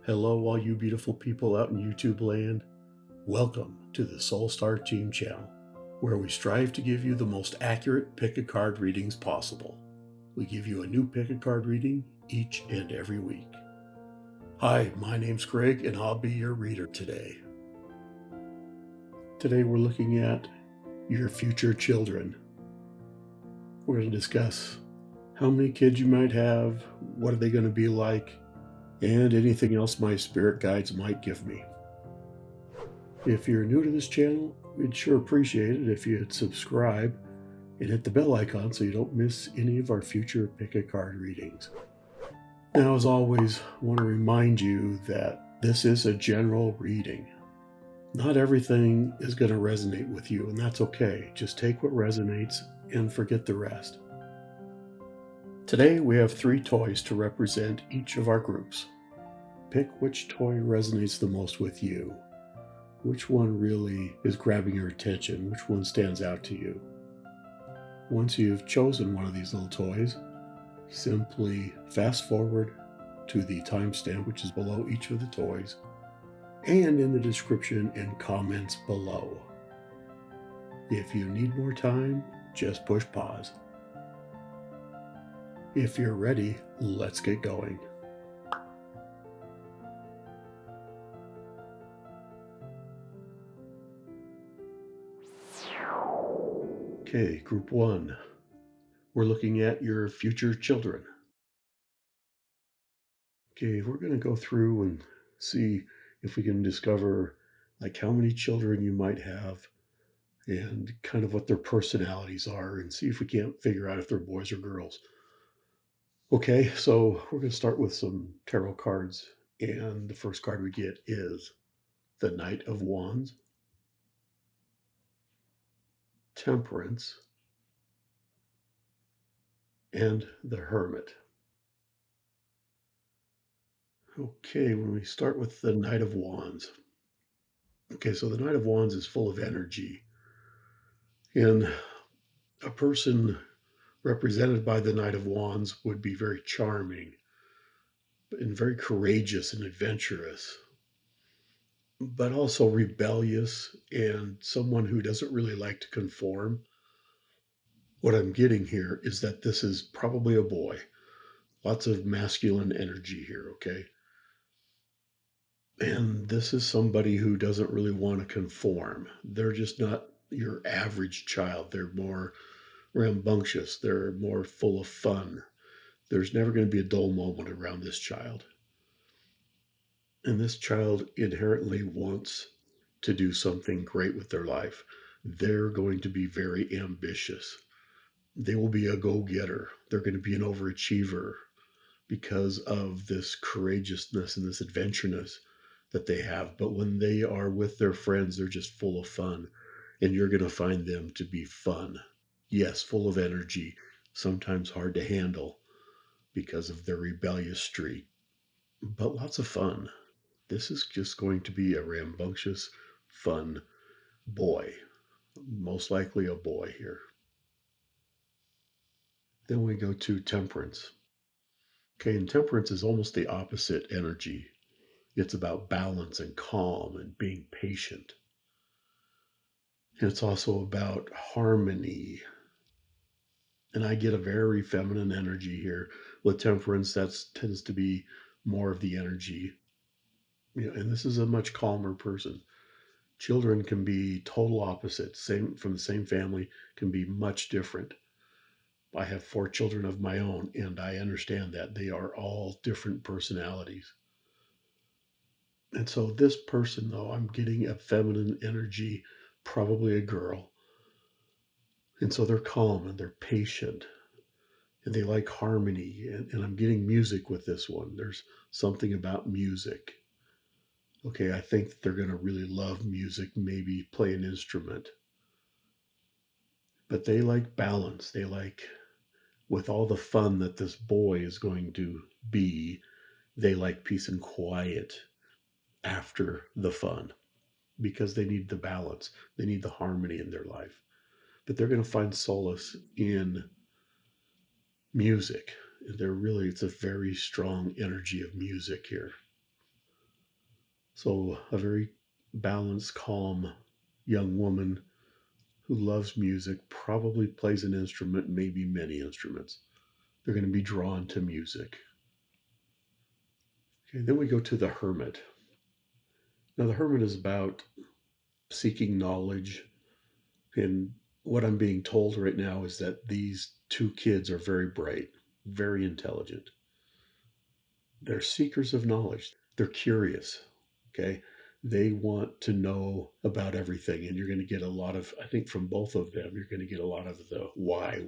Hello, all you beautiful people out in YouTube land. Welcome to the Soul Star Team channel, where we strive to give you the most accurate pick a card readings possible. We give you a new pick a card reading each and every week. Hi, my name's Craig, and I'll be your reader today. Today we're looking at your future children. We're going to discuss how many kids you might have, what are they going to be like, and anything else my spirit guides might give me. If you're new to this channel, we'd sure appreciate it if you'd subscribe and hit the bell icon so you don't miss any of our future pick a card readings. Now, as always, I want to remind you that this is a general reading. Not everything is going to resonate with you, and that's okay. Just take what resonates and forget the rest. Today we have 3 toys to represent each of our groups. Pick which toy resonates the most with you. Which one really is grabbing your attention? Which one stands out to you? Once you've chosen one of these little toys, simply fast forward to the timestamp which is below each of the toys and in the description and comments below. If you need more time, just push pause. If you're ready, let's get going. Okay, group 1. We're looking at your future children. Okay, we're going to go through and see if we can discover like how many children you might have and kind of what their personalities are and see if we can't figure out if they're boys or girls. Okay, so we're going to start with some tarot cards, and the first card we get is the Knight of Wands, Temperance, and the Hermit. Okay, when we start with the Knight of Wands. Okay, so the Knight of Wands is full of energy. And a person represented by the Knight of Wands would be very charming and very courageous and adventurous, but also rebellious and someone who doesn't really like to conform. What I'm getting here is that this is probably a boy. Lots of masculine energy here, okay? And this is somebody who doesn't really want to conform. They're just not your average child. They're more rambunctious. They're more full of fun. There's never going to be a dull moment around this child. And this child inherently wants to do something great with their life. They're going to be very ambitious. They will be a go-getter. They're going to be an overachiever because of this courageousness and this adventureness that they have. But when they are with their friends, they're just full of fun. And you're going to find them to be fun. Yes, full of energy, sometimes hard to handle because of their rebellious streak, but lots of fun. This is just going to be a rambunctious, fun boy. Most likely a boy here. Then we go to Temperance. Okay, and Temperance is almost the opposite energy. It's about balance and calm and being patient. And it's also about harmony. And I get a very feminine energy here. With Temperance, that tends to be more of the energy. And this is a much calmer person. Children can be total opposites, same from the same family, can be much different. I have 4 children of my own, and I understand that they are all different personalities. And so this person, though, I'm getting a feminine energy, probably a girl. And so they're calm and they're patient and they like harmony. And I'm getting music with this one. There's something about music. Okay, I think that they're going to really love music, maybe play an instrument. But they like balance. They like, with all the fun that this boy is going to be, they like peace and quiet after the fun because they need the balance. They need the harmony in their life. But they're going to find solace in music. It's a very strong energy of music here. So, a very balanced, calm young woman who loves music, probably plays an instrument, maybe many instruments. They're going to be drawn to music. Okay, then we go to the hermit. Now, the hermit is about seeking knowledge. And what I'm being told right now is that these two kids are very bright, very intelligent. They're seekers of knowledge. They're curious. Okay. They want to know about everything. And you're going to get a lot of, I think from both of them, you're going to get a lot of the why,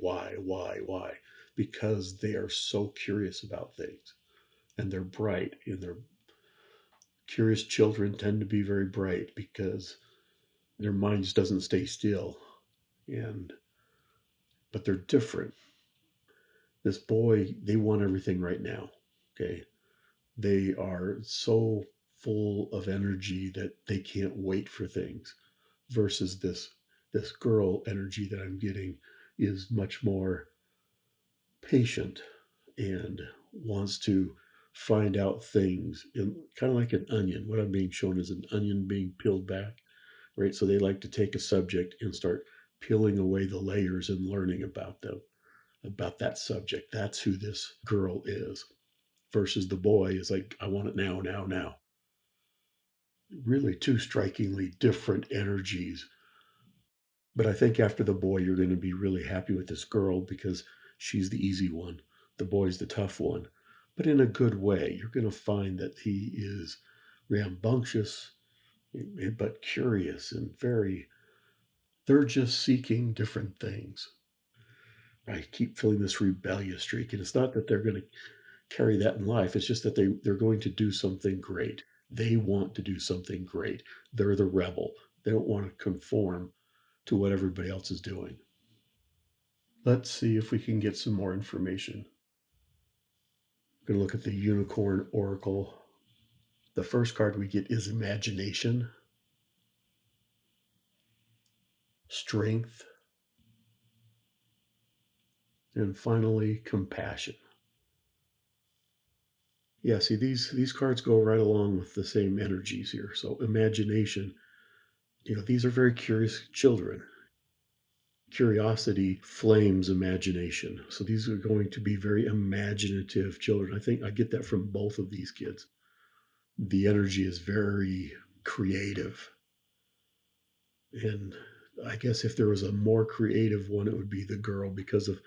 because they are so curious about things and they're bright and they're curious children tend to be very bright because their minds doesn't stay still. And, but they're different. This boy, they want everything right now. Okay. They are so full of energy that they can't wait for things versus this girl energy that I'm getting is much more patient and wants to find out things in kind of like an onion. What I'm being shown is an onion being peeled back, right? So they like to take a subject and start peeling away the layers and learning about them, about that subject. That's who this girl is versus the boy is like, I want it now, now, now. Really two strikingly different energies. But I think after the boy, you're going to be really happy with this girl because she's the easy one. The boy's the tough one. But in a good way, you're going to find that he is rambunctious, but curious and very, they're just seeking different things. I keep feeling this rebellious streak. And it's not that they're going to carry that in life. It's just that they're going to do something great. They want to do something great. They're the rebel. They don't want to conform to what everybody else is doing. Let's see if we can get some more information. We're going to look at the unicorn oracle. The first card we get is imagination, strength, and finally compassion. Yeah, see these cards go right along with the same energies here. So imagination, these are very curious children. Curiosity flames imagination. So these are going to be very imaginative children. I think I get that from both of these kids. The energy is very creative. And I guess if there was a more creative one, it would be the girl because of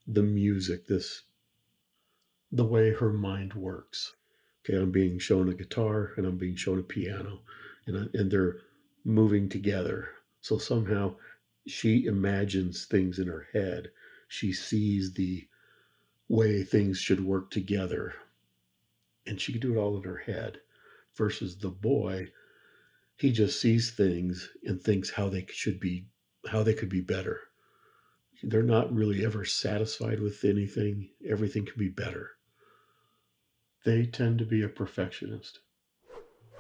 the music, the way her mind works. Okay, I'm being shown a guitar and I'm being shown a piano, and they're moving together. So somehow she imagines things in her head. She sees the way things should work together, and she can do it all in her head. Versus the boy, he just sees things and thinks how they could be better. They're not really ever satisfied with anything. Everything can be better. They tend to be a perfectionist.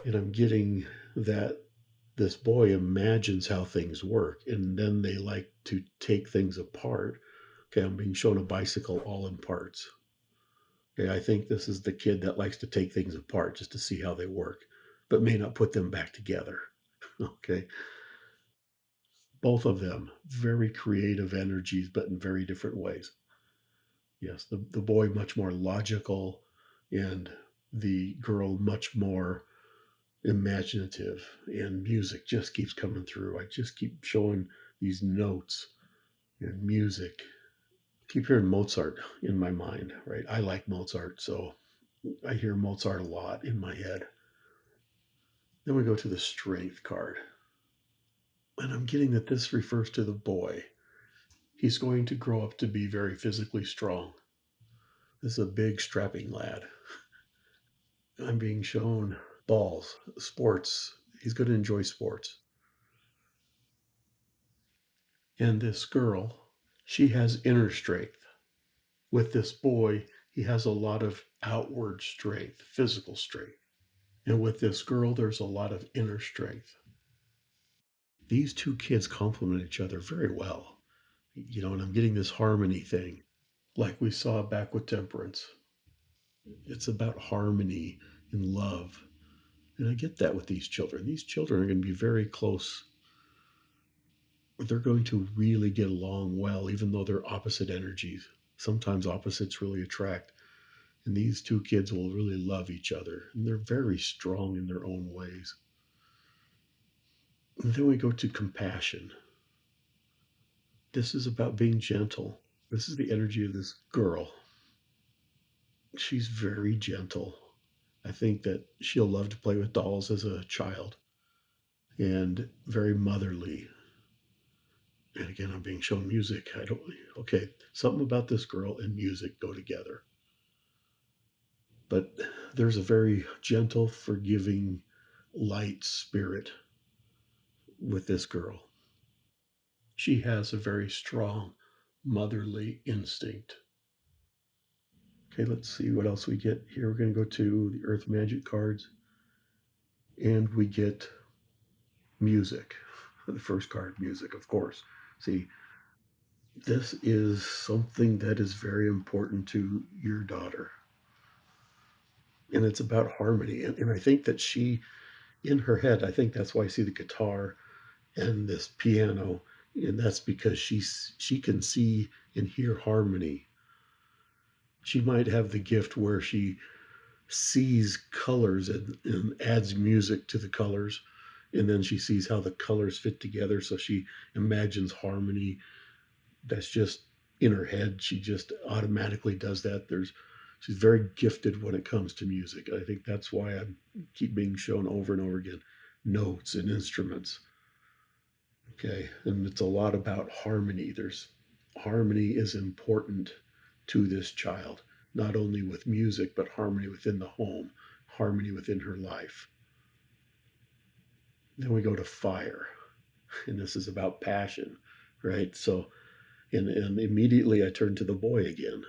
And I'm getting that this boy imagines how things work and then they like to take things apart. Okay, I'm being shown a bicycle all in parts. Okay, I think this is the kid that likes to take things apart just to see how they work, but may not put them back together. Okay, both of them very creative energies, but in very different ways. Yes, the boy much more logical, and the girl much more imaginative. And music just keeps coming through. I just keep showing these notes and music. Keep hearing Mozart in my mind, right? I like Mozart, so I hear Mozart a lot in my head. Then we go to the strength card. And I'm getting that this refers to the boy. He's going to grow up to be very physically strong. This is a big, strapping lad. I'm being shown balls, sports. He's going to enjoy sports. And this girl, she has inner strength. With this boy, he has a lot of outward strength, physical strength. And with this girl, there's a lot of inner strength. These two kids complement each other very well. And I'm getting this harmony thing, like we saw back with temperance. It's about harmony and love. And I get that with these children. These children are going to be very close. They're going to really get along well, even though they're opposite energies. Sometimes opposites really attract. And these two kids will really love each other. And they're very strong in their own ways. And then we go to compassion. This is about being gentle. This is the energy of this girl. She's very gentle. I think that she'll love to play with dolls as a child and very motherly. And again, I'm being shown music. I don't, okay, something about this girl and music go together. But there's a very gentle, forgiving, light spirit with this girl. She has a very strong motherly instinct. Okay, let's see what else we get here. We're going to go to the Earth Magic cards and we get music. The first card, music, of course. See, this is something that is very important to your daughter. And it's about harmony. And I think that she, in her head, I think that's why I see the guitar and this piano. And that's because she can see and hear harmony. She might have the gift where she sees colors and adds music to the colors. And then she sees how the colors fit together. So she imagines harmony. That's just in her head. She just automatically does that. She's very gifted when it comes to music. I think that's why I keep being shown over and over again notes and instruments. Okay. And it's a lot about harmony. There's harmony is important to this child, not only with music, but harmony within the home, harmony within her life. Then we go to fire, and this is about passion, right? So, and immediately I turn to the boy again.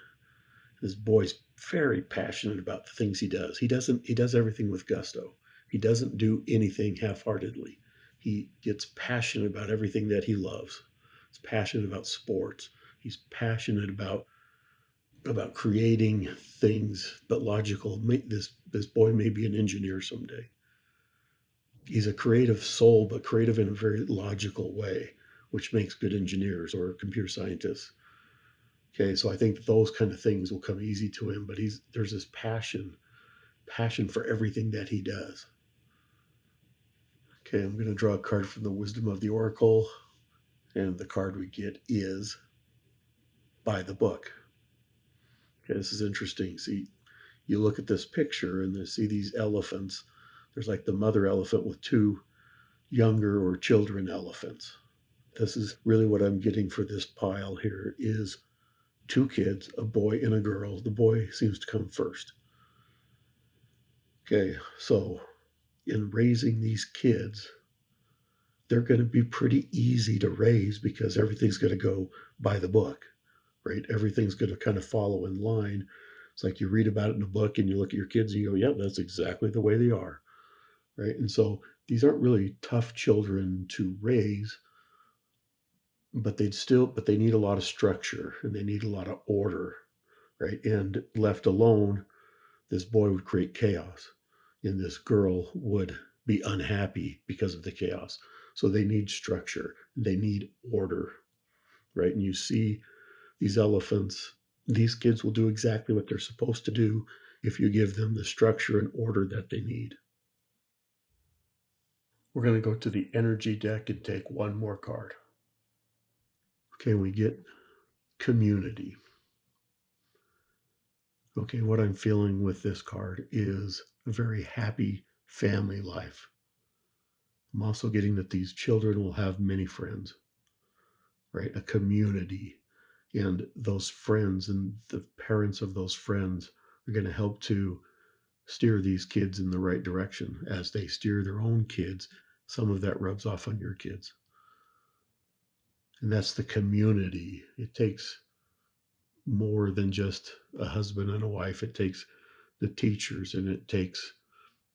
This boy's very passionate about the things he does. He does everything with gusto. He doesn't do anything half-heartedly. He gets passionate about everything that he loves. He's passionate about sports. He's passionate about creating things, but logical. This boy may be an engineer someday. He's a creative soul, but creative in a very logical way, which makes good engineers or computer scientists. Okay, so I think those kind of things will come easy to him, but there's this passion for everything that he does. Okay, I'm going to draw a card from the Wisdom of the Oracle, and the card we get is by the book. Okay, this is interesting. See, you look at this picture and you see these elephants. There's like the mother elephant with two younger or children elephants. This is really what I'm getting for this pile here is two kids, a boy and a girl. The boy seems to come first. Okay, so in raising these kids, they're going to be pretty easy to raise because everything's going to go by the book, right? Everything's going to kind of follow in line. It's like you read about it in a book and you look at your kids and you go, yep, that's exactly the way they are, right? And so these aren't really tough children to raise, but they need a lot of structure and they need a lot of order, right? And left alone, this boy would create chaos and this girl would be unhappy because of the chaos. So they need structure, they need order, right? And you see these elephants, these kids will do exactly what they're supposed to do if you give them the structure and order that they need. We're going to go to the energy deck and take one more card. Okay, we get community. Okay, what I'm feeling with this card is a very happy family life. I'm also getting that these children will have many friends, right? A community. And those friends and the parents of those friends are going to help to steer these kids in the right direction as they steer their own kids. Some of that rubs off on your kids. And that's the community. It takes more than just a husband and a wife, it takes the teachers and it takes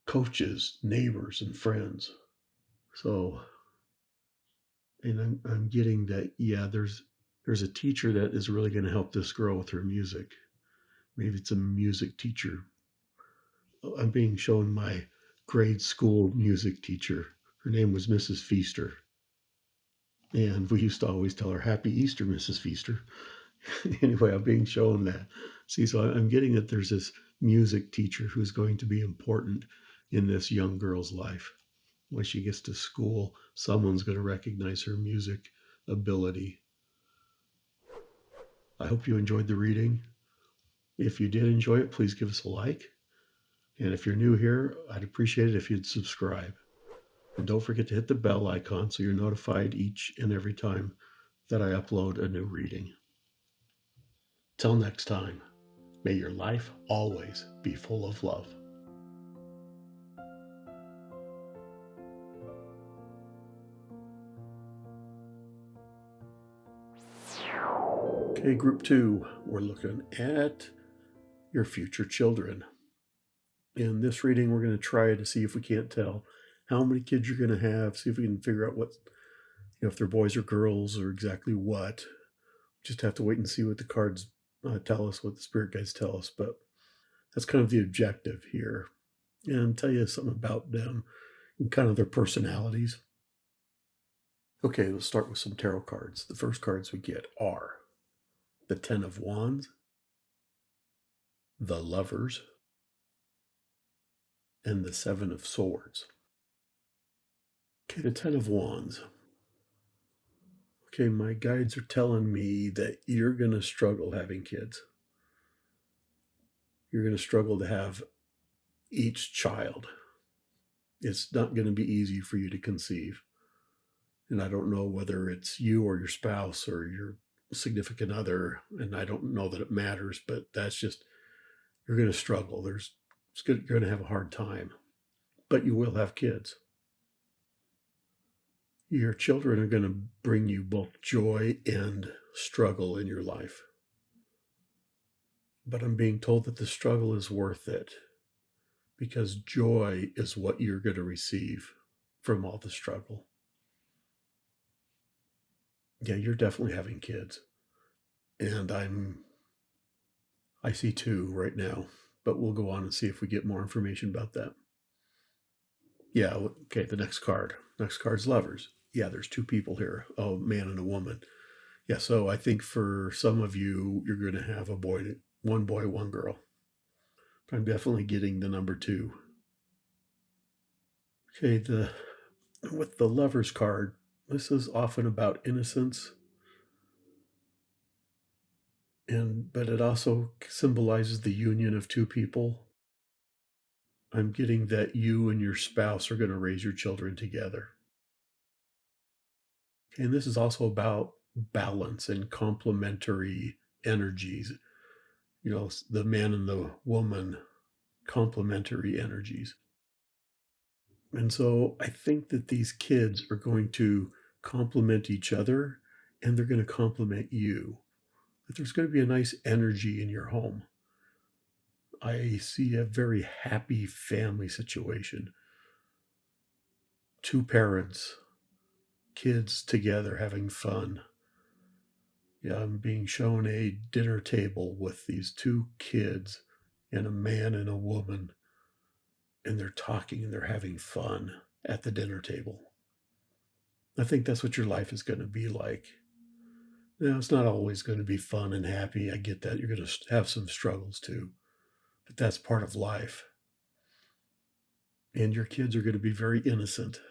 coaches, neighbors, and friends. So, and I'm getting that, yeah, there's a teacher that is really going to help this girl with her music. Maybe it's a music teacher. I'm being shown my grade school music teacher. Her name was Mrs. Feaster. And we used to always tell her, Happy Easter, Mrs. Feaster. Anyway, I'm being shown that. See, so I'm getting that there's this music teacher who's going to be important in this young girl's life. When she gets to school, someone's going to recognize her music ability. I hope you enjoyed the reading. If you did enjoy it, please give us a like. And if you're new here, I'd appreciate it if you'd subscribe. And don't forget to hit the bell icon so you're notified each and every time that I upload a new reading. Till next time, may your life always be full of love. Okay, group 2, we're looking at your future children. In this reading, we're going to try to see if we can't tell how many kids you're going to have, see if we can figure out what, if they're boys or girls or exactly what. Just have to wait and see what the cards tell us, what the spirit guides tell us. But that's kind of the objective here. And tell you something about them and kind of their personalities. Okay, let's start with some tarot cards. The first cards we get are the Ten of Wands, the Lovers, and the Seven of Swords. Okay, the Ten of Wands. Okay, my guides are telling me that you're going to struggle having kids. You're going to struggle to have each child. It's not going to be easy for you to conceive. And I don't know whether it's you or your spouse or your significant other, and I don't know that it matters, but that's just, you're going to struggle. You're going to have a hard time, but you will have kids. Your children are going to bring you both joy and struggle in your life. But I'm being told that the struggle is worth it because joy is what you're going to receive from all the struggle. Yeah, you're definitely having kids. And I see 2 right now, but we'll go on and see if we get more information about that. Yeah, okay, the next card. Next card's Lovers. Yeah, there's 2 people here, a man and a woman. Yeah, so I think for some of you, you're going to have one boy, one girl. I'm definitely getting the number 2. Okay, with the Lovers card, this is often about innocence, but it also symbolizes the union of 2 people. I'm getting that you and your spouse are going to raise your children together. Okay, and this is also about balance and complementary energies. The man and the woman, complementary energies. And so I think that these kids are going to complement each other and they're going to complement you. That there's going to be a nice energy in your home. I see a very happy family situation. 2 parents, kids together having fun. Yeah, I'm being shown a dinner table with these 2 kids and a man and a woman, and they're talking and they're having fun at the dinner table. I think that's what your life is going to be like. Now, it's not always going to be fun and happy. I get that. You're going to have some struggles too, but that's part of life. And your kids are going to be very innocent,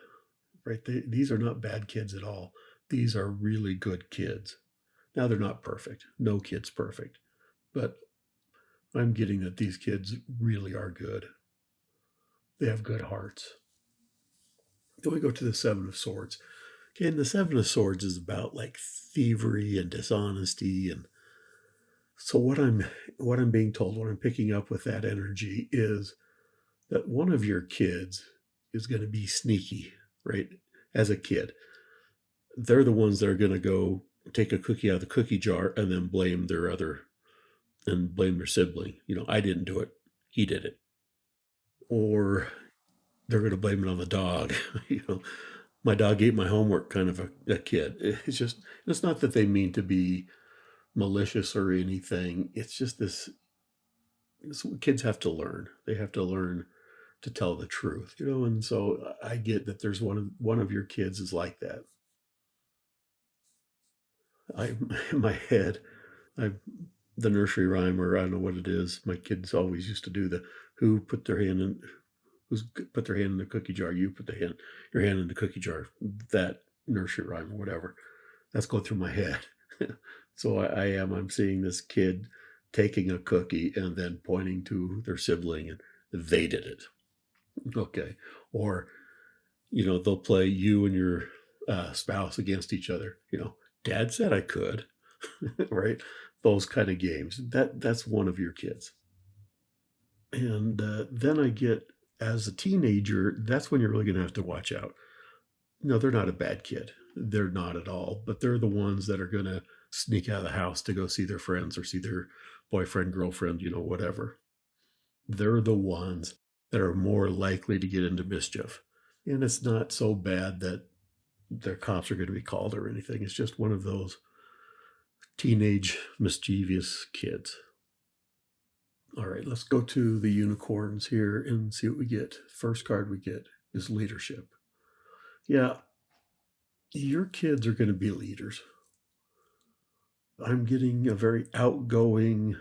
right? These are not bad kids at all. These are really good kids. Now, they're not perfect. No kid's perfect. But I'm getting that these kids really are good. They have good hearts. Then we go to the Seven of Swords. Okay, and the Seven of Swords is about like thievery and dishonesty. And so what I'm being told, what I'm picking up with that energy is that one of your kids is going to be sneaky, right? As a kid, they're the ones that are going to go take a cookie out of the cookie jar and then blame their sibling. I didn't do it. He did it. Or they're going to blame it on the dog. My dog ate my homework kind of a kid. It's not that they mean to be malicious or anything. It's just this kids have to learn. They have to learn to tell the truth, and so I get that there's one of your kids is like that. I in my head, I the nursery rhyme, or I don't know what it is. My kids always used to do the who put their hand in who's put their hand in the cookie jar. You put your hand in the cookie jar. That nursery rhyme or whatever. That's going through my head. So I'm seeing this kid taking a cookie and then pointing to their sibling and they did it. Okay. Or, they'll play you and your spouse against each other. Dad said I could, right? Those kind of games. That's one of your kids. And then I get, as a teenager, that's when you're really going to have to watch out. No, they're not a bad kid. They're not at all. But they're the ones that are going to sneak out of the house to go see their friends or see their boyfriend, girlfriend, whatever. They're the ones that are more likely to get into mischief. And it's not so bad that their cops are going to be called or anything. It's just one of those teenage mischievous kids. All right, let's go to the unicorns here and see what we get. First card we get is leadership. Yeah, your kids are going to be leaders. I'm getting a very outgoing,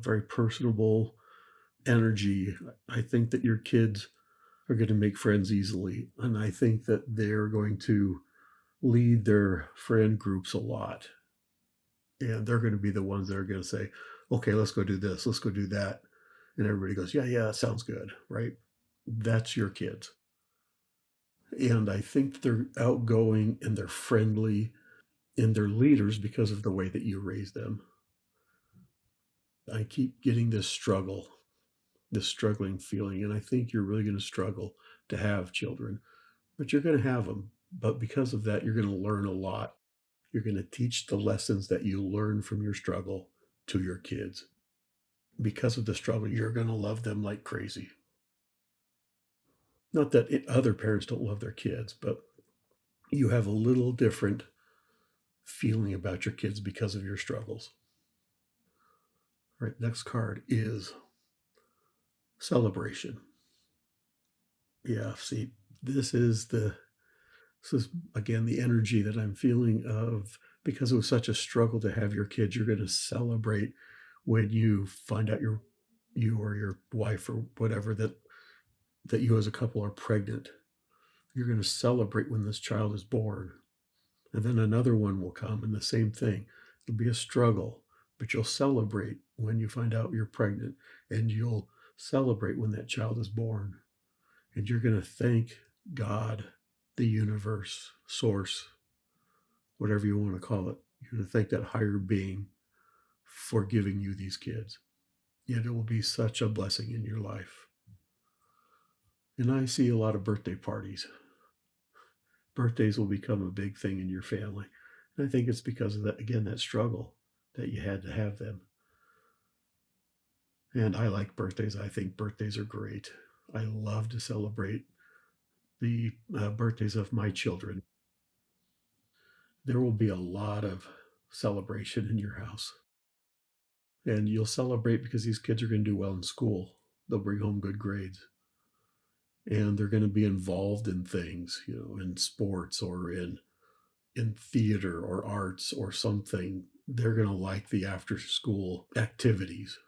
very personable energy. I think that your kids are going to make friends easily. And I think that they're going to lead their friend groups a lot. And they're going to be the ones that are going to say, okay, let's go do this, let's go do that. And everybody goes, yeah, that sounds good, right? That's your kids. And I think they're outgoing and they're friendly and they're leaders because of the way that you raise them. I keep getting this struggling feeling, and I think you're really going to struggle to have children, but you're going to have them. But because of that, you're going to learn a lot. You're going to teach the lessons that you learn from your struggle to your kids. Because of the struggle, you're going to love them like crazy. Not that other parents don't love their kids, but you have a little different feeling about your kids because of your struggles. All right, next card is celebration. Yeah, see, this is again the energy that I'm feeling of, because it was such a struggle to have your kids. You're going to celebrate when you find out you or your wife or whatever that you as a couple are pregnant. You're going to celebrate when this child is born. And then another one will come and the same thing. It'll be a struggle, but you'll celebrate when you find out you're pregnant, and you'll celebrate when that child is born. And you're going to thank God, the universe, source, whatever you want to call it. You're going to thank that higher being for giving you these kids. Yet it will be such a blessing in your life. And I see a lot of birthday parties. Birthdays will become a big thing in your family. And I think it's because of that, again, that struggle that you had to have them. And I like birthdays. I think birthdays are great. I love to celebrate the birthdays of my children. There will be a lot of celebration in your house. And you'll celebrate because these kids are going to do well in school. They'll bring home good grades. And they're going to be involved in things, in sports or in theater or arts or something. They're going to like the after school activities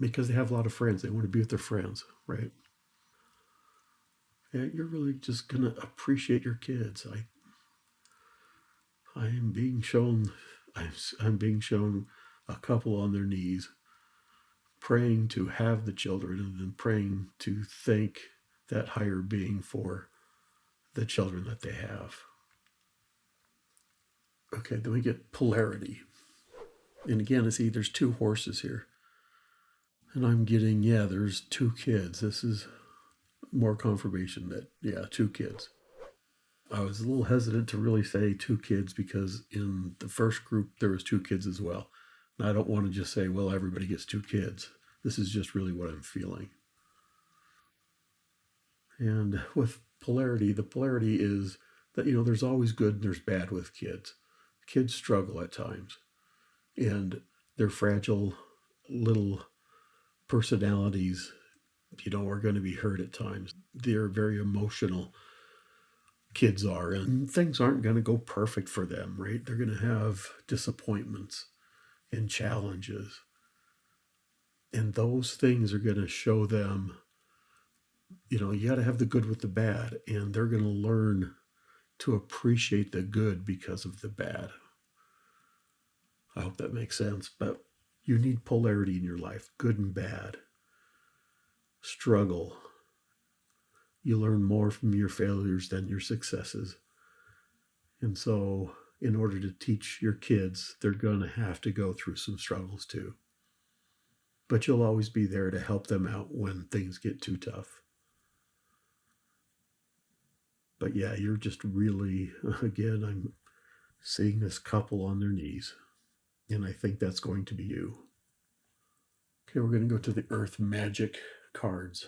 because they have a lot of friends. They want to be with their friends, right? And you're really just going to appreciate your kids. I am being shown, I'm being shown a couple on their knees praying to have the children and then praying to thank that higher being for the children that they have. Okay, then we get polarity. And again, see, there's two horses here. And I'm getting, there's two kids. This is more confirmation that, two kids. I was a little hesitant to really say two kids because in the first group, there was two kids as well. And I don't want to just say, well, everybody gets two kids. This is just really what I'm feeling. And with polarity, the polarity is that, there's always good and there's bad with kids. Kids struggle at times. And they're fragile little personalities are going to be hurt at times. They're very emotional, kids are, and things aren't going to go perfect for them, right? They're going to have disappointments and challenges. And those things are going to show them, you got to have the good with the bad, and they're going to learn to appreciate the good because of the bad. I hope that makes sense. But you need polarity in your life, good and bad, struggle. You learn more from your failures than your successes. And so, in order to teach your kids, they're going to have to go through some struggles too. But you'll always be there to help them out when things get too tough. But yeah, you're just really, again, I'm seeing this couple on their knees. And I think that's going to be you. Okay, we're going to go to the Earth Magic cards.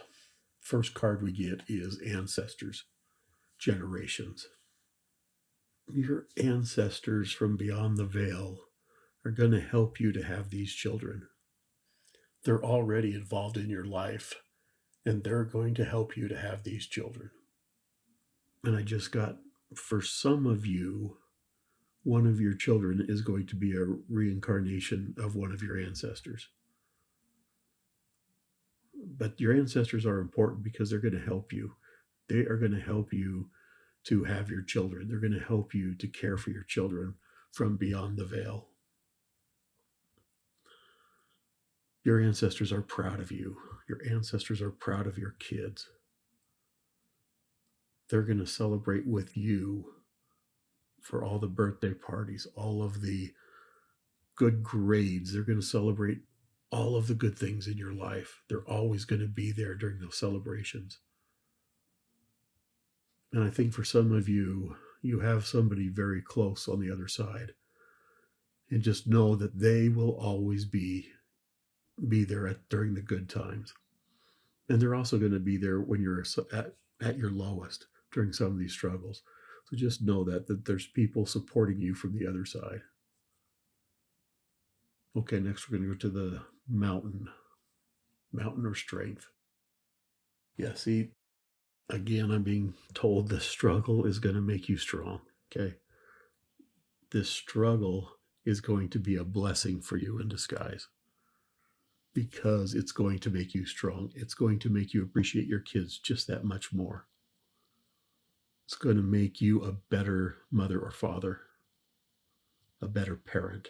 First card we get is Ancestors, Generations. Your ancestors from beyond the veil are going to help you to have these children. They're already involved in your life, and they're going to help you to have these children. And I just got, for some of you, one of your children is going to be a reincarnation of one of your ancestors. But your ancestors are important because they're going to help you. They are going to help you to have your children. They're going to help you to care for your children from beyond the veil. Your ancestors are proud of you. Your ancestors are proud of your kids. They're going to celebrate with you for all the birthday parties, all of the good grades. They're going to celebrate all of the good things in your life. They're always going to be there during those celebrations. And I think for some of you, you have somebody very close on the other side. And just know that they will always be there during the good times. And they're also going to be there when you're at your lowest during some of these struggles. So just know that there's people supporting you from the other side. Okay, next we're going to go to the mountain or strength. Yeah, see, again, I'm being told the struggle is going to make you strong. Okay. This struggle is going to be a blessing for you in disguise because it's going to make you strong. It's going to make you appreciate your kids just that much more. It's going to make you a better mother or father, a better parent.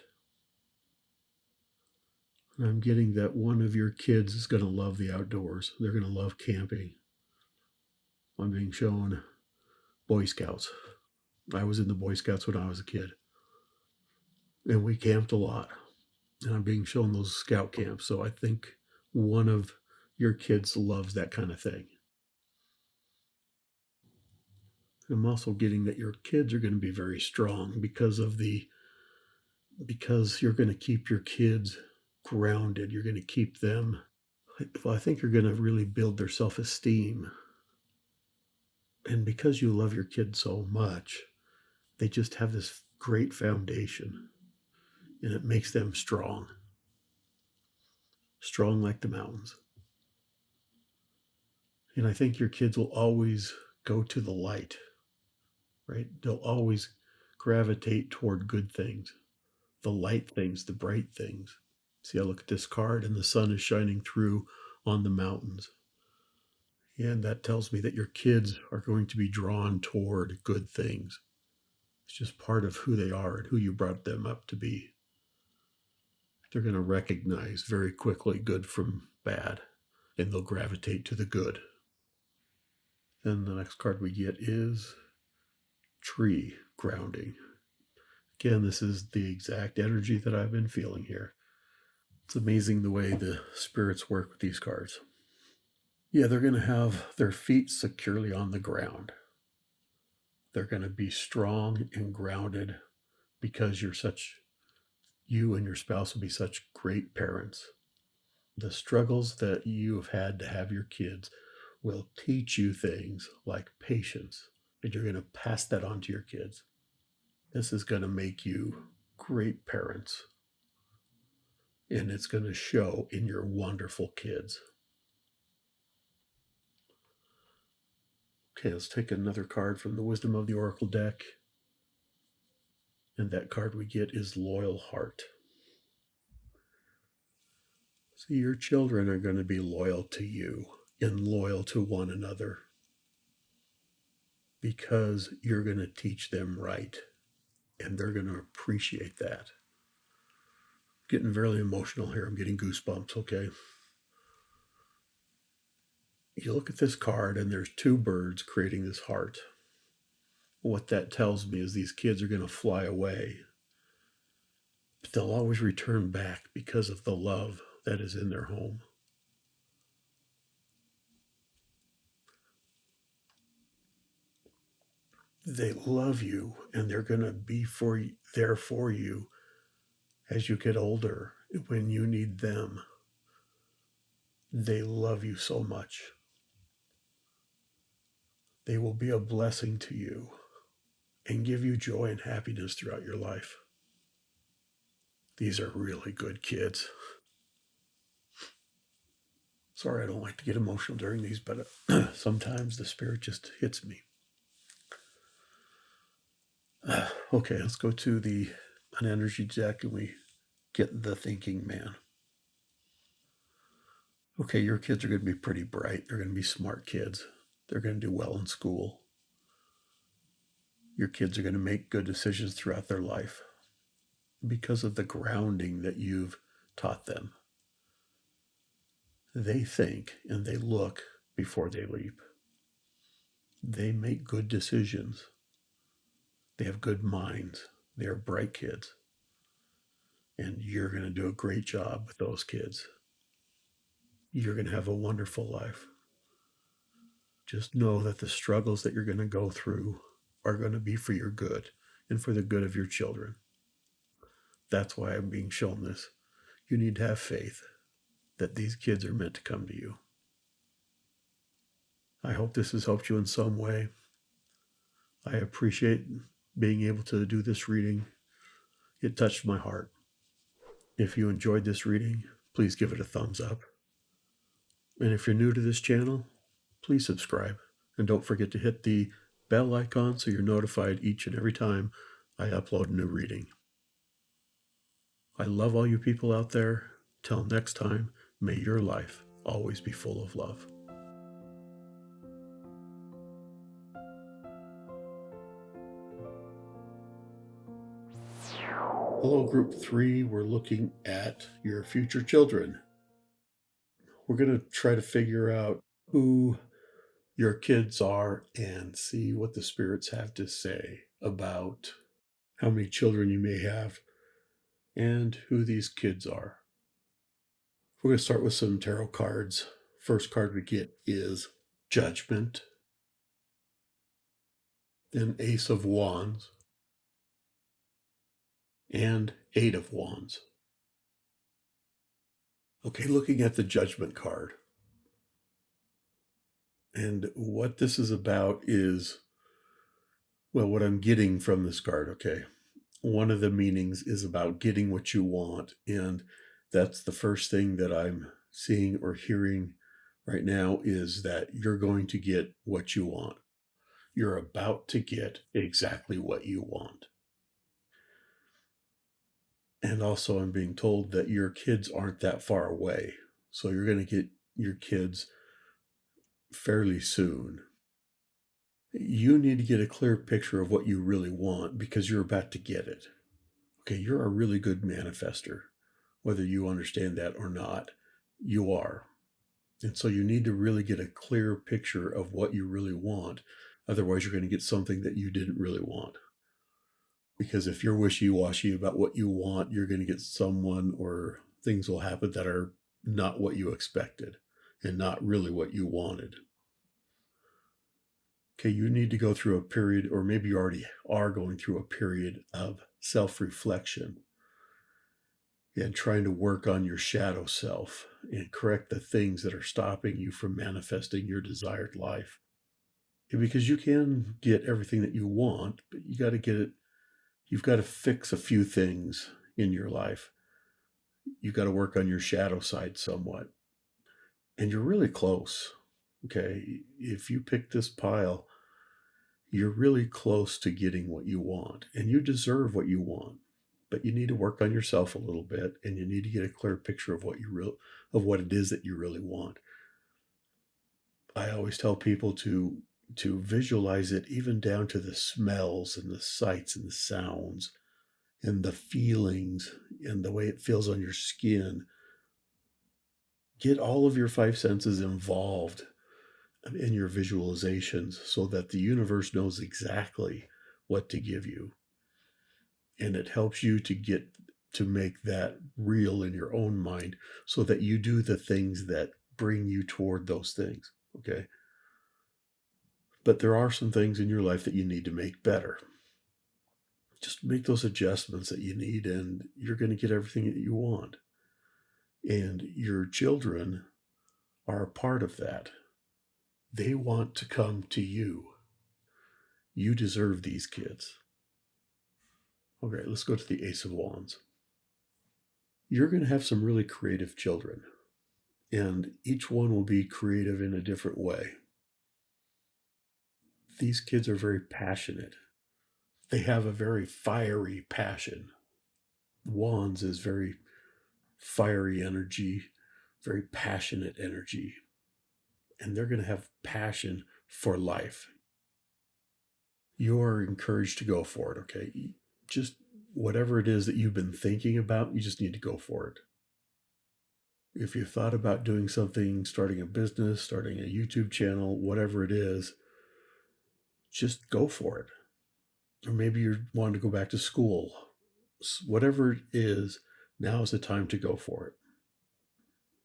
And I'm getting that one of your kids is going to love the outdoors. They're going to love camping. I'm being shown Boy Scouts. I was in the Boy Scouts when I was a kid, and we camped a lot. And I'm being shown those scout camps. So I think one of your kids loves that kind of thing. I'm also getting that your kids are going to be very strong because you're going to keep your kids grounded. You're going to keep them. Well, I think you're going to really build their self-esteem. And because you love your kids so much, they just have this great foundation, and it makes them strong like the mountains. And I think your kids will always go to the light, right? They'll always gravitate toward good things, the light things, the bright things. See, I look at this card and the sun is shining through on the mountains. And that tells me that your kids are going to be drawn toward good things. It's just part of who they are and who you brought them up to be. They're going to recognize very quickly good from bad, and they'll gravitate to the good. Then the next card we get is Tree, Grounding. Again, this is the exact energy that I've been feeling here. It's amazing the way the spirits work with these cards. Yeah, they're going to have their feet securely on the ground. They're going to be strong and grounded because you and your spouse will be such great parents. The struggles that you have had to have your kids will teach you things like patience, and you're going to pass that on to your kids. This is going to make you great parents, and it's going to show in your wonderful kids. Okay, let's take another card from the Wisdom of the Oracle deck. And that card we get is Loyal Heart. So your children are going to be loyal to you and loyal to one another because you're going to teach them right. And they're going to appreciate that. Getting very emotional here. I'm getting goosebumps, okay? You look at this card and there's two birds creating this heart. What that tells me is these kids are going to fly away, but they'll always return back because of the love that is in their home. They love you and they're going to be there for you as you get older when you need them. They love you so much. They will be a blessing to you and give you joy and happiness throughout your life. These are really good kids. Sorry, I don't like to get emotional during these, but sometimes the spirit just hits me. Okay, let's go to an energy deck and we get the thinking man. Okay, your kids are going to be pretty bright. They're going to be smart kids. They're going to do well in school. Your kids are going to make good decisions throughout their life because of the grounding that you've taught them. They think and they look before they leap. They make good decisions. They have good minds. They are bright kids. And you're going to do a great job with those kids. You're going to have a wonderful life. Just know that the struggles that you're going to go through are going to be for your good and for the good of your children. That's why I'm being shown this. You need to have faith that these kids are meant to come to you. I hope this has helped you in some way. I appreciate being able to do this reading. It touched my heart. If you enjoyed this reading, please give it a thumbs up. And if you're new to this channel, please subscribe. And don't forget to hit the bell icon so you're notified each and every time I upload a new reading. I love all you people out there. Till next time, may your life always be full of love. Hello, Group 3. We're looking at your future children. We're going to try to figure out who your kids are and see what the spirits have to say about how many children you may have and who these kids are. We're going to start with some tarot cards. First card we get is Judgment, then Ace of Wands, and Eight of Wands. Okay, looking at the Judgment card. And what this is about is, well, what I'm getting from this card, okay. One of the meanings is about getting what you want. And that's the first thing that I'm seeing or hearing right now is that you're going to get what you want. You're about to get exactly what you want. And also I'm being told that your kids aren't that far away. So you're going to get your kids fairly soon. You need to get a clear picture of what you really want because you're about to get it. Okay, you're a really good manifester. Whether you understand that or not, you are. And so you need to really get a clear picture of what you really want. Otherwise, you're going to get something that you didn't really want. Because if you're wishy-washy about what you want, you're going to get someone or things will happen that are not what you expected and not really what you wanted. Okay, you need to go through a period, or maybe you already are going through a period of self-reflection and trying to work on your shadow self and correct the things that are stopping you from manifesting your desired life. Because you can get everything that you want, but you got to get it. You've got to fix a few things in your life. You've got to work on your shadow side somewhat. And you're really close. Okay, if you pick this pile, you're really close to getting what you want, and you deserve what you want. But you need to work on yourself a little bit, and you need to get a clear picture of what it is that you really want. I always tell people to visualize it even down to the smells and the sights and the sounds and the feelings and the way it feels on your skin. Get all of your five senses involved in your visualizations so that the universe knows exactly what to give you. And it helps you to make that real in your own mind so that you do the things that bring you toward those things. Okay. But there are some things in your life that you need to make better. Just make those adjustments that you need, and you're going to get everything that you want. And your children are a part of that. They want to come to you. You deserve these kids. Okay, let's go to the Ace of Wands. You're going to have some really creative children, and each one will be creative in a different way. These kids are very passionate. They have a very fiery passion. Wands is very fiery energy, very passionate energy, and they're going to have passion for life. You're encouraged to go for it, okay? Just whatever it is that you've been thinking about, you just need to go for it. If you thought about doing something, starting a business, starting a YouTube channel, whatever it is, just go for it. Or maybe you want to go back to school. Whatever it is, now is the time to go for it.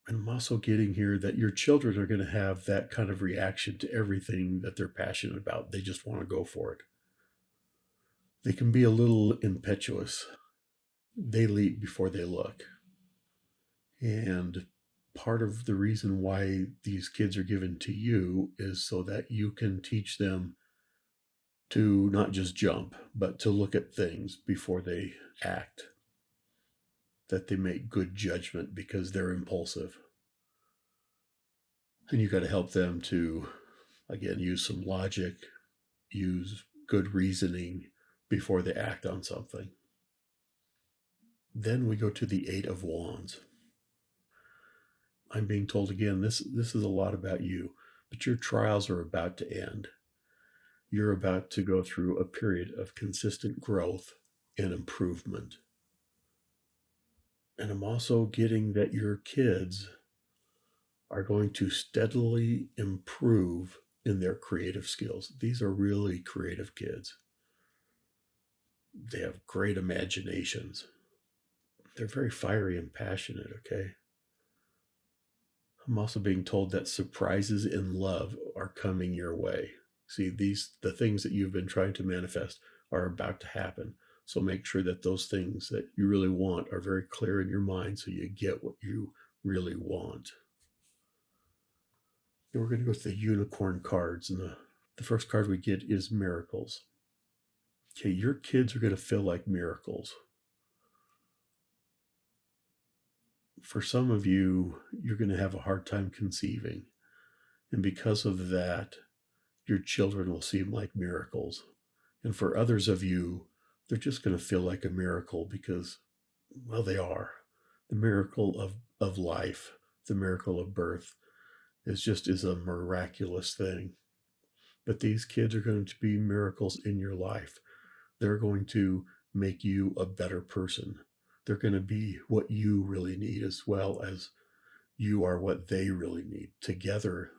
And I'm also getting here that your children are going to have that kind of reaction to everything that they're passionate about. They just want to go for it. They can be a little impetuous. They leap before they look. And part of the reason why these kids are given to you is so that you can teach them to not just jump, but to look at things before they act. That they make good judgment because they're impulsive. And you got to help them to, again, use some logic, use good reasoning before they act on something. Then we go to the Eight of Wands. I'm being told again, this is a lot about you, but your trials are about to end. You're about to go through a period of consistent growth and improvement. And I'm also getting that your kids are going to steadily improve in their creative skills. These are really creative kids. They have great imaginations. They're very fiery and passionate, okay? I'm also being told that surprises in love are coming your way. See, the things that you've been trying to manifest are about to happen. So make sure that those things that you really want are very clear in your mind so you get what you really want. And we're going to go with the unicorn cards. And the first card we get is miracles. Okay, your kids are going to feel like miracles. For some of you, you're going to have a hard time conceiving. And because of that, your children will seem like miracles. And for others of you, they're just going to feel like a miracle because, well, they are. The miracle of life, the miracle of birth is a miraculous thing. But these kids are going to be miracles in your life. They're going to make you a better person. They're going to be what you really need as well as you are what they really need. Together,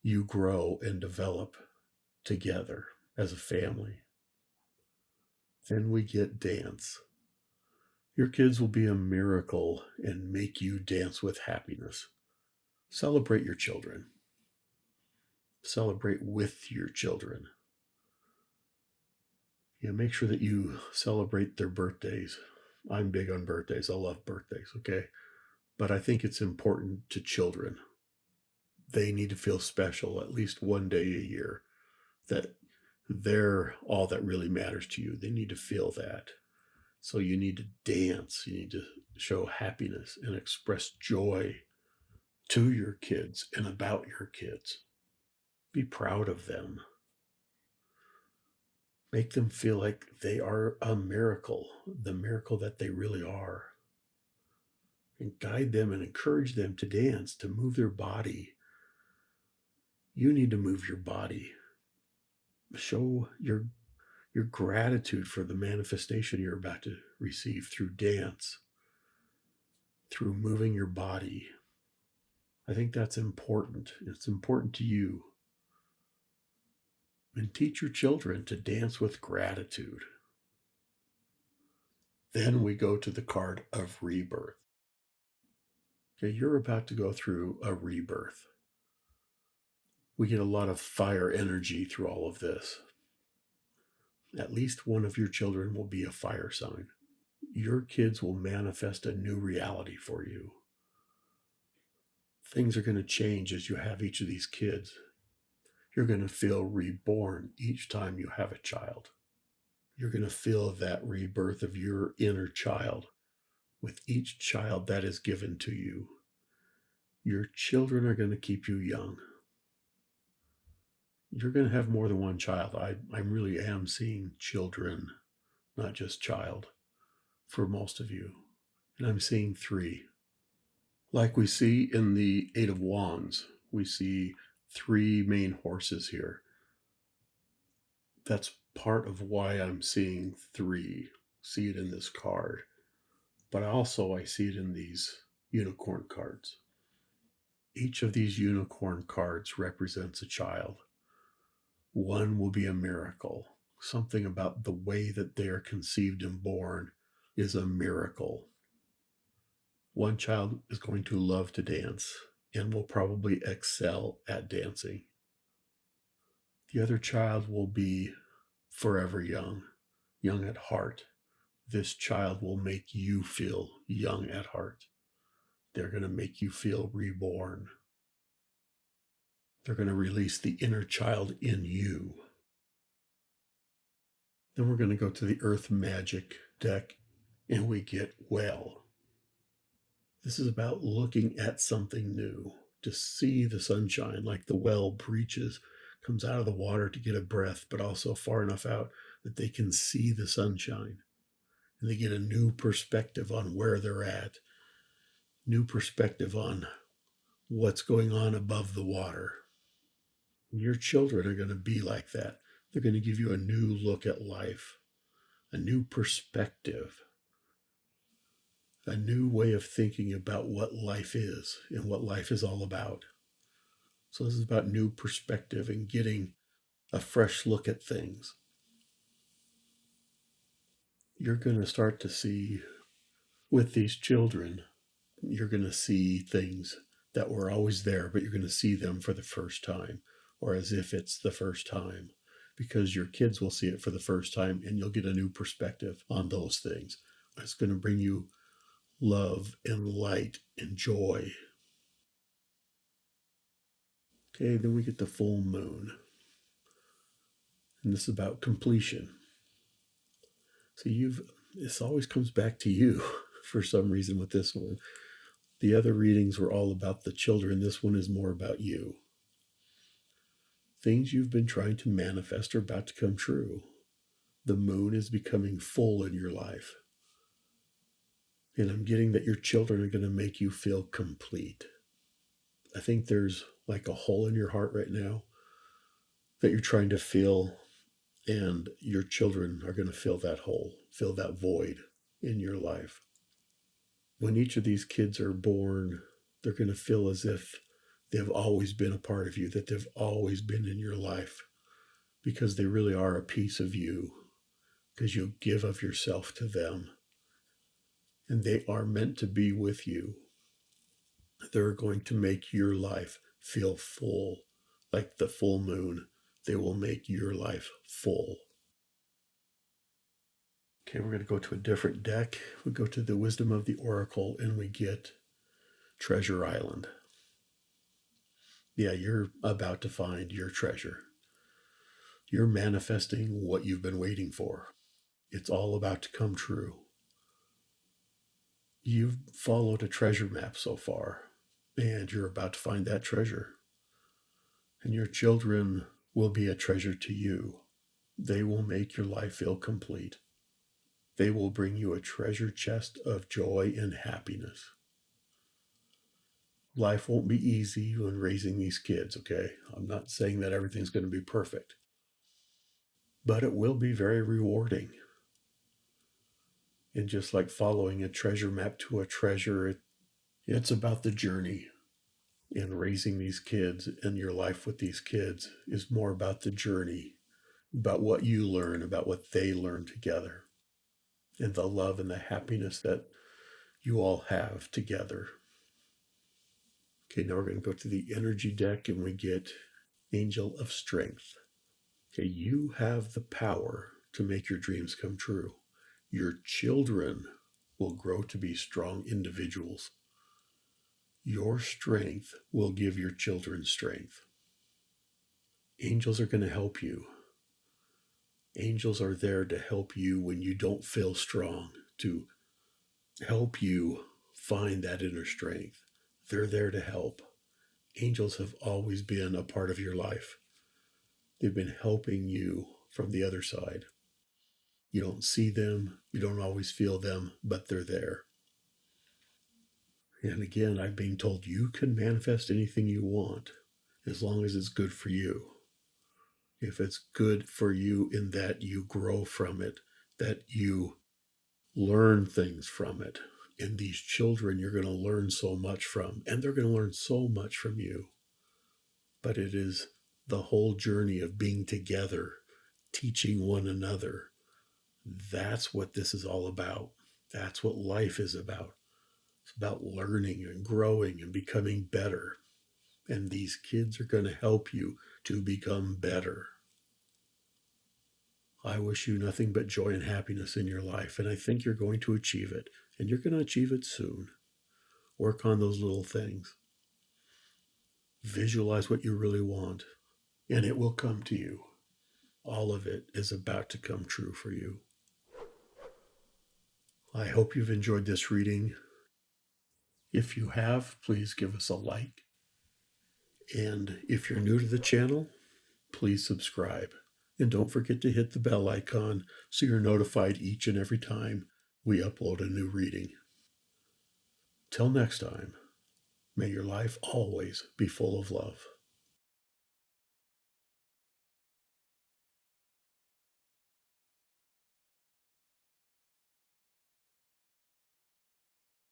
you grow and develop together as a family. Then we get dance. Your kids will be a miracle and make you dance with happiness. Celebrate your children. Celebrate with your children. Make sure that you celebrate their birthdays. I'm big on birthdays. I love birthdays, okay? But I think it's important to children. They need to feel special at least one day a year, that they're all that really matters to you. They need to feel that. So you need to dance. You need to show happiness and express joy to your kids and about your kids. Be proud of them. Make them feel like they are a miracle, the miracle that they really are. And guide them and encourage them to dance, to move their body. You need to move your body. Show your gratitude for the manifestation you're about to receive through dance, through moving your body. I think that's important. It's important to you. And teach your children to dance with gratitude. Then we go to the card of rebirth. Okay, you're about to go through a rebirth. We get a lot of fire energy through all of this. At least one of your children will be a fire sign. Your kids will manifest a new reality for you. Things are going to change as you have each of these kids. You're going to feel reborn each time you have a child. You're going to feel that rebirth of your inner child with each child that is given to you. Your children are going to keep you young. You're going to have more than one child. I really am seeing children, not just child, for most of you. And I'm seeing 3. Like we see in the 8 of Wands, we see 3 main horses here. That's part of why I'm seeing 3. See it in this card. But also I see it in these unicorn cards. Each of these unicorn cards represents a child. One will be a miracle. Something about the way that they are conceived and born is a miracle. One child is going to love to dance and will probably excel at dancing. The other child will be forever young, young at heart. This child will make you feel young at heart. They're going to make you feel reborn. They're going to release the inner child in you. Then we're going to go to the Earth Magic deck, and we get well. This is about looking at something new, to see the sunshine, like the well breaches, comes out of the water to get a breath, but also far enough out that they can see the sunshine. And they get a new perspective on where they're at, new perspective on what's going on above the water. Your children are going to be like that. They're going to give you a new look at life, a new perspective, a new way of thinking about what life is and what life is all about. So this is about new perspective and getting a fresh look at things. You're going to start to see with these children, you're going to see things that were always there, but you're going to see them for the first time, or as if it's the first time, because your kids will see it for the first time and you'll get a new perspective on those things. It's going to bring you love and light and joy. Okay, then we get the full moon. And this is about completion. So this always comes back to you for some reason with this one. The other readings were all about the children. This one is more about you. Things you've been trying to manifest are about to come true. The moon is becoming full in your life. And I'm getting that your children are going to make you feel complete. I think there's like a hole in your heart right now that you're trying to fill, and your children are going to fill that hole, fill that void in your life. When each of these kids are born, they're going to feel as if they've always been a part of you, that they've always been in your life, because they really are a piece of you, because you give of yourself to them. And they are meant to be with you. They're going to make your life feel full, like the full moon. They will make your life full. Okay, we're going to go to a different deck. We go to the Wisdom of the Oracle, and we get Treasure Island. Yeah, you're about to find your treasure. You're manifesting what you've been waiting for. It's all about to come true. You've followed a treasure map so far, and you're about to find that treasure. And your children will be a treasure to you. They will make your life feel complete. They will bring you a treasure chest of joy and happiness. Life won't be easy when raising these kids, okay? I'm not saying that everything's going to be perfect, but it will be very rewarding. And just like following a treasure map to a treasure, it's about the journey. And raising these kids and your life with these kids is more about the journey, about what you learn, about what they learn together, and the love and the happiness that you all have together. Okay, now we're going to go to the energy deck and we get Angel of Strength. Okay, you have the power to make your dreams come true. Your children will grow to be strong individuals. Your strength will give your children strength. Angels are going to help you. Angels are there to help you when you don't feel strong, to help you find that inner strength. They're there to help. Angels have always been a part of your life. They've been helping you from the other side. You don't see them, you don't always feel them, but they're there. And again, I'm being told you can manifest anything you want as long as it's good for you. If it's good for you in that you grow from it, that you learn things from it. And these children you're going to learn so much from, and they're going to learn so much from you. But it is the whole journey of being together, teaching one another. That's what this is all about. That's what life is about. It's about learning and growing and becoming better. And these kids are going to help you to become better. I wish you nothing but joy and happiness in your life, and I think you're going to achieve it, and you're going to achieve it soon. Work on those little things. Visualize what you really want, and it will come to you. All of it is about to come true for you. I hope you've enjoyed this reading. If you have, please give us a like. And if you're new to the channel, please subscribe. And don't forget to hit the bell icon so you're notified each and every time we upload a new reading. Till next time, may your life always be full of love.